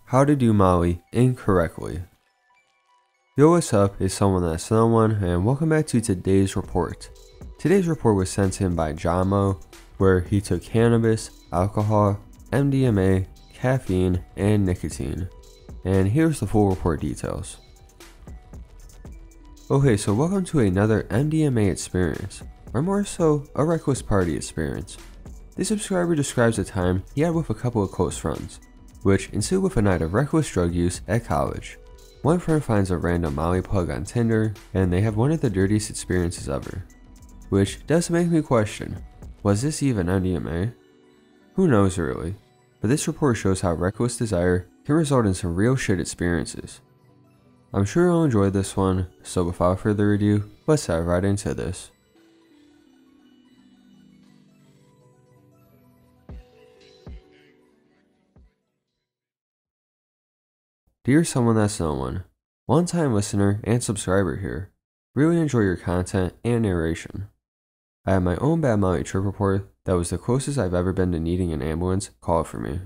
How to do Molly incorrectly. Yo, what's up? It's someone that's no one, and welcome back to today's report. Today's report was sent in by Jamo, where he took cannabis, alcohol, MDMA, caffeine, and nicotine. And here's the full report details. Okay, so welcome to another MDMA experience, or more so, a reckless party experience. This subscriber describes a time he had with a couple of close friends, which ensued with a night of reckless drug use at college. One friend finds a random Molly plug on Tinder, and they have one of the dirtiest experiences ever. Which does make me question, was this even MDMA? Who knows really, but this report shows how reckless desire can result in some real shit experiences. I'm sure you'll enjoy this one, so without further ado, let's dive right into this. Dear someone that's no one, long-time listener and subscriber here, really enjoy your content and narration. I have my own bad Molly trip report that was the closest I've ever been to needing an ambulance called for me.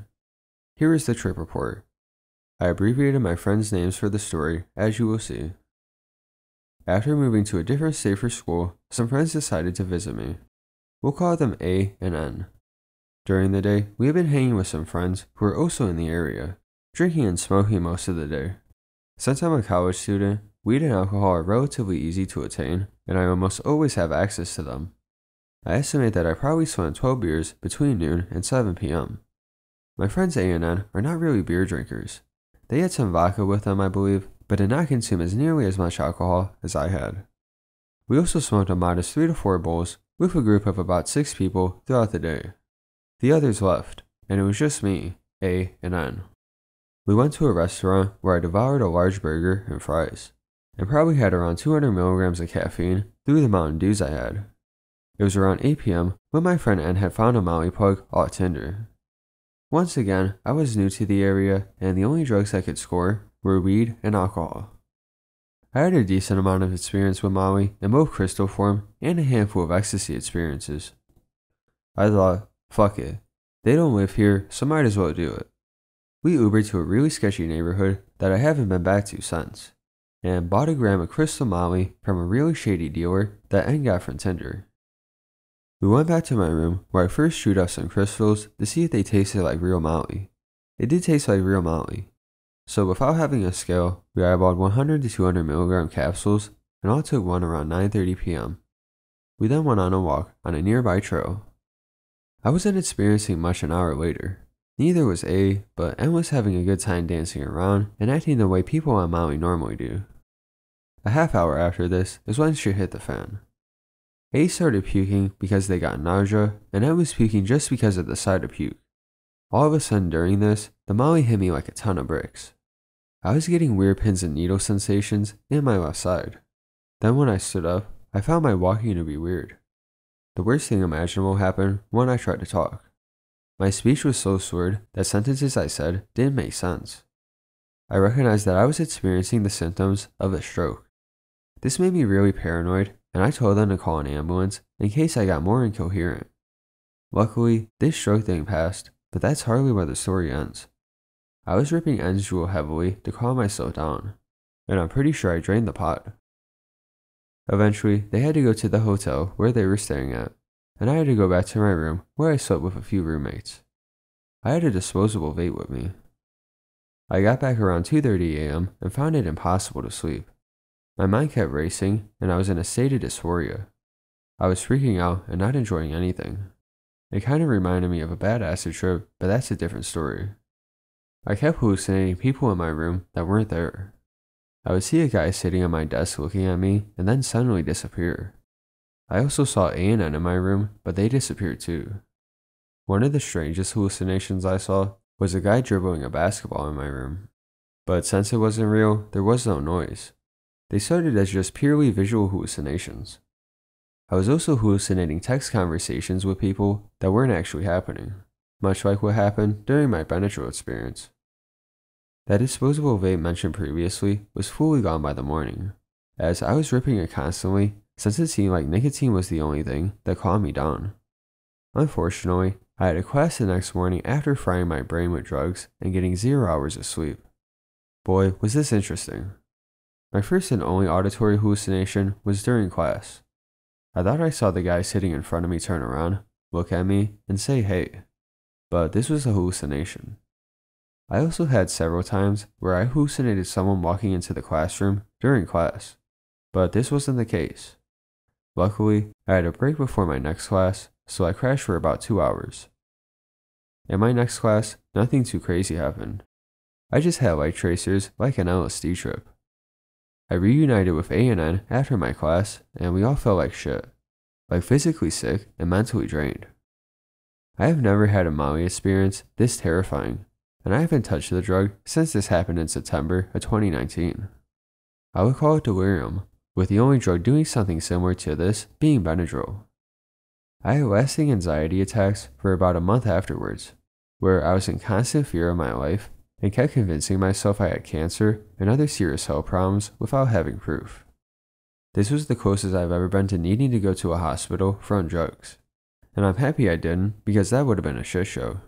Here is the trip report. I abbreviated my friends' names for the story, as you will see. After moving to a different state for school, some friends decided to visit me. We'll call them A and N. During the day, we have been hanging with some friends who are also in the area, drinking and smoking most of the day. Since I'm a college student, weed and alcohol are relatively easy to attain, and I almost always have access to them. I estimate that I probably swam 12 beers between noon and 7 p.m. My friends A and N are not really beer drinkers. They had some vodka with them, I believe, but did not consume as nearly as much alcohol as I had. We also smoked a modest 3 to 4 bowls with a group of about 6 people throughout the day. The others left, and it was just me, A and N. We went to a restaurant where I devoured a large burger and fries, and probably had around 200 milligrams of caffeine through the Mountain Dews I had. It was around 8 p.m. when my friend N had found a Molly plug on Tinder. Once again, I was new to the area, and the only drugs I could score were weed and alcohol. I had a decent amount of experience with Molly in both crystal form and a handful of ecstasy experiences. I thought, fuck it, they don't live here, so might as well do it. We Ubered to a really sketchy neighborhood that I haven't been back to since, and bought a gram of crystal Molly from a really shady dealer that N got from Tinder. We went back to my room where I first chewed up some crystals to see if they tasted like real Molly. It did taste like real Molly. So without having a scale, we eyeballed 100 to 200 milligram capsules and all took one around 9:30 p.m. We then went on a walk on a nearby trail. I wasn't experiencing much an hour later. Neither was A, but N was having a good time dancing around and acting the way people on Molly normally do. A half hour after this is when shit hit the fan. A started puking because they got nausea, and N was puking just because of the sight of puke. All of a sudden during this, the Molly hit me like a ton of bricks. I was getting weird pins and needle sensations in my left side. Then when I stood up, I found my walking to be weird. The worst thing imaginable happened when I tried to talk. My speech was so slurred that sentences I said didn't make sense. I recognized that I was experiencing the symptoms of a stroke. This made me really paranoid, and I told them to call an ambulance in case I got more incoherent. Luckily, this stroke thing passed, but that's hardly where the story ends. I was ripping N's jewel heavily to calm myself down, and I'm pretty sure I drained the pot. Eventually, they had to go to the hotel where they were staying at, and I had to go back to my room where I slept with a few roommates. I had a disposable vape with me. I got back around 2:30 a.m. and found it impossible to sleep. My mind kept racing, and I was in a state of dysphoria. I was freaking out and not enjoying anything. It kind of reminded me of a bad acid trip, but that's a different story. I kept hallucinating people in my room that weren't there. I would see a guy sitting at my desk looking at me and then suddenly disappear. I also saw A and N in my room, but they disappeared too. One of the strangest hallucinations I saw was a guy dribbling a basketball in my room. But since it wasn't real, there was no noise. They started as just purely visual hallucinations. I was also hallucinating text conversations with people that weren't actually happening, much like what happened during my Benadryl experience. That disposable vape mentioned previously was fully gone by the morning, as I was ripping it constantly since it seemed like nicotine was the only thing that calmed me down. Unfortunately, I had a class the next morning after frying my brain with drugs and getting 0 hours of sleep. Boy, was this interesting. My first and only auditory hallucination was during class. I thought I saw the guy sitting in front of me turn around, look at me, and say hey. But this was a hallucination. I also had several times where I hallucinated someone walking into the classroom during class, but this wasn't the case. Luckily, I had a break before my next class, so I crashed for about 2 hours. In my next class, nothing too crazy happened. I just had light tracers like an LSD trip. I reunited with A and N after my class, and we all felt like shit, like physically sick and mentally drained. I have never had a Molly experience this terrifying, and I haven't touched the drug since this happened in September of 2019. I would call it delirium, with the only drug doing something similar to this being Benadryl. I had lasting anxiety attacks for about a month afterwards, where I was in constant fear of my life and kept convincing myself I had cancer and other serious health problems without having proof. This was the closest I've ever been to needing to go to a hospital for on drugs, and I'm happy I didn't because that would have been a shit show.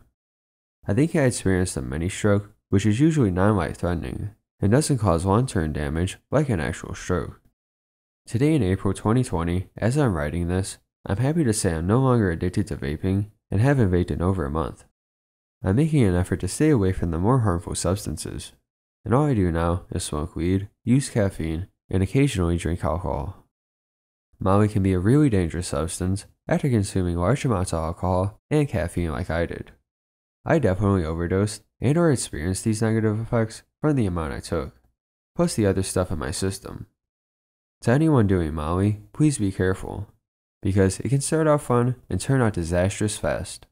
I think I experienced a mini stroke, which is usually non-life-threatening and doesn't cause long-term damage like an actual stroke. Today in April 2020, as I'm writing this, I'm happy to say I'm no longer addicted to vaping and haven't vaped in over a month. I'm making an effort to stay away from the more harmful substances, and all I do now is smoke weed, use caffeine, and occasionally drink alcohol. Molly can be a really dangerous substance after consuming large amounts of alcohol and caffeine like I did. I definitely overdosed and or experienced these negative effects from the amount I took, plus the other stuff in my system. To anyone doing Molly, please be careful, because it can start out fun and turn out disastrous fast.